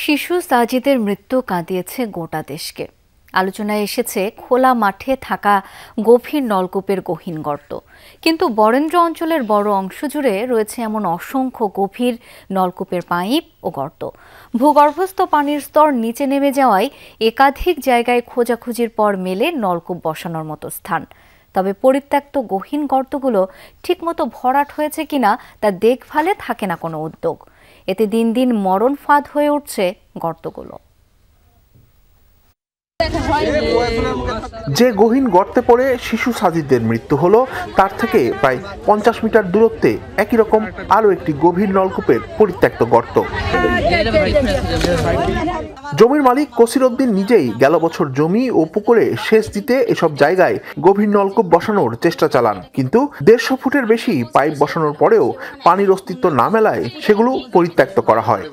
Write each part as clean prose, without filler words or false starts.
শিশু সাজিদের মৃত্যু কাঁদিয়েছে গোটা দেশকে। আলোচনায় এসেছে খোলা মাঠে থাকা গভীর নলকূপের গহীন গর্ত, কিন্তু বরেন্দ্র অঞ্চলের বড় অংশ জুড়ে রয়েছে এমন অসংখ্য গভীর নলকূপের পাইপ ও গর্ত। ভূগর্ভস্থ পানির স্তর নিচে নেমে যাওয়ায় একাধিক জায়গায় খোঁজাখুঁজির পর মেলে নলকূপ বসানোর মতো স্থান। তবে পরিত্যক্ত গহীন গর্তগুলো ঠিকমতো ভরাট হয়েছে কিনা তা দেখভালে থাকে না কোনো উদ্যোগ। এতে দিন দিন মরণ ফাঁদ হয়ে উঠছে গর্তগুলো। যে গহীন গর্তে পড়ে শিশু সাজিদের মৃত্যু হলো, তার থেকে প্রায় 50 মিটার দূরত্বে একই রকম আরো একটি গভীর নলকূপের পরিত্যক্ত গর্ত। জমির মালিক কসির উদ্দিন নিজেই গেল বছর জমি ও পুকুরে সেচ দিতে এসব জায়গায় গভীর নলকূপ বসানোর চেষ্টা চালান, কিন্তু 150 ফুটের বেশি পাইপ বসানোর পরেও পানির অস্তিত্ব না মেলায় সেগুলো পরিত্যক্ত করা হয়।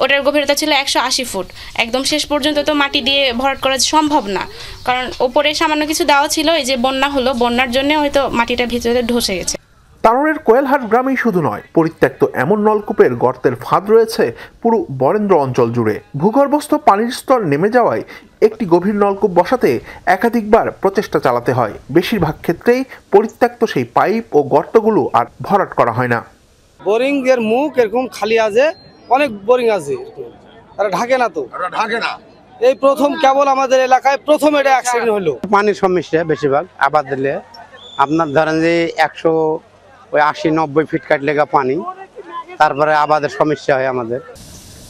ওটার গভীরতা ছিল 180 ফুট। একদম শেষ পর্যন্ত তো মাটি দিয়ে ভরাট করা সম্ভব না, কারণ ওপরে সামান্য কিছু দেওয়া ছিল। এই যে বন্যা হলো, বন্যার জন্য হয়তো মাটিটা ভিতরে ধসে গেছে। তানোরের কোয়েলহাট গ্রামেই শুধু নয়, পরিত্যক্ত এমন নলকূপের গর্তের ফাঁদ রয়েছে পুরো বরেন্দ্র অঞ্চল জুড়ে। ভূগর্ভস্থ পানির স্তর নেমে যাওয়ায় একটি গভীর নলকূপ বসাতে একাধিকবার প্রচেষ্টা চালাতে হয়। বেশিরভাগ ক্ষেত্রেই পরিত্যক্ত সেই পাইপ ও গর্তগুলো আর ভরাট করা হয় না। বোরিং এর মুখ এরকম খালি আছে, অনেক বোরিং আছে, তারা ঢাকে না। এই প্রথম কেবল আমাদের এলাকায় প্রথম এটা অ্যাক্সিডেন্ট হলো। পানির সমস্যা বেশিরভাগ আবাদ দিলে আপনার ধরেন যে 180-90 ফিট কাটলে পানি, তারপরে আবাদের সমস্যা হয় আমাদের।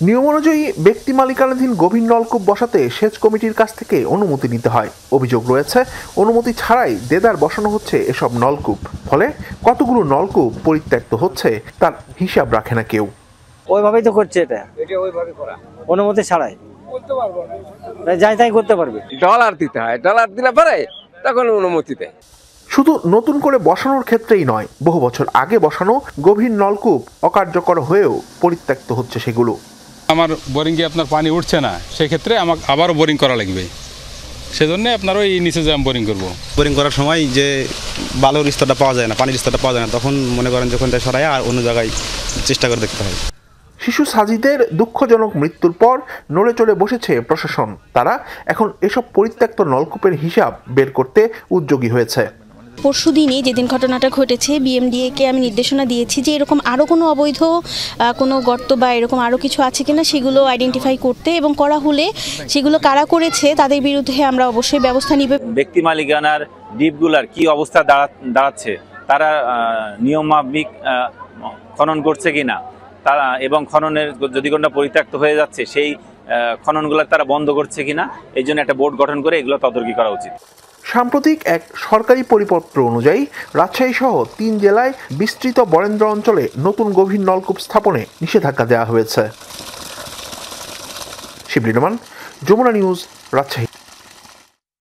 নিয়ম অনুযায়ী ব্যক্তি মালিকানাধীন গভীর নলকূপ বসাতে সেচ কমিটির কাছ থেকে অনুমতি নিতে হয়। অভিযোগ রয়েছে, অনুমতি ছাড়াই দেদার বসানো হচ্ছে এসব নলকূপ। ফলে কতগুলো নলকূপ পরিত্যক্ত হচ্ছে তার হিসাব রাখে না কেউ। ওইভাবেই তো করছে, এটা ওইভাবে করা, অনুমতি ছাড়াই যাই তাই করতে পারবে। ডলার দিতে হয়, ডলার দিলে পরে তখন অনুমতি দেয়। শুধু নতুন করে বসানোর ক্ষেত্রেই নয়, বহু বছর আগে বসানো গভীর নলকূপ অকার্যকর হয়েও পরিত্যক্ত হচ্ছে সেগুলো। আমার বোরিংয়ে আপনার পানি উঠছে না, সেক্ষেত্রে আমাকে আবারও বোরিং করা লাগবে। সেজন্য আপনার ওই নিচে যে বোরিং করবো। বোরিং করার সময় যে বালুর স্তরটা পাওয়া যায় না, পানির স্তরটা পাওয়া যায় না, তখন মনে করেন যখন সরাই আর অন্য জায়গায় চেষ্টা করে দেখতে হয়। শিশু সাজিদের দুঃখজনক মৃত্যুর পর নড়ে চড়ে বসেছে প্রশাসন। তারা এখন এসব পরিত্যক্ত নলকূপের হিসাব বের করতে উদ্যোগী হয়েছে। পরশুদিনে যেদিন ঘটনাটা ঘটেছে, বিএমডিএকে আমি নির্দেশনা দিয়েছি যে এরকম আরও কোনো অবৈধ কোনো গর্ত বা এরকম আরও কিছু আছে কিনা সেগুলো আইডেন্টিফাই করতে, এবং করা হলে সেগুলো কারা করেছে তাদের বিরুদ্ধে আমরা অবশ্যই ব্যবস্থা নিব। ব্যক্তি মালিকানার ডিপগুলার কি অবস্থা দাঁড়াচ্ছে, তারা নিয়ম মাফিক খনন করছে কিনা, তারা এবং খননের যদি কোনটা পরিত্যক্ত হয়ে যাচ্ছে সেই খননগুলো তারা বন্ধ করছে কিনা, এই জন্য একটা বোর্ড গঠন করে এগুলো তদারকি করা উচিত। সাম্প্রতিক এক সরকারি পরিপত্র অনুযায়ী রাজশাহী সহ 3 জেলায় বিস্তৃত বরেন্দ্র অঞ্চলে নতুন গভীর নলকূপ স্থাপনে নিষেধাজ্ঞা দেওয়া হয়েছে। শিবলি নোমান, যমুনা নিউজ, রাজশাহী।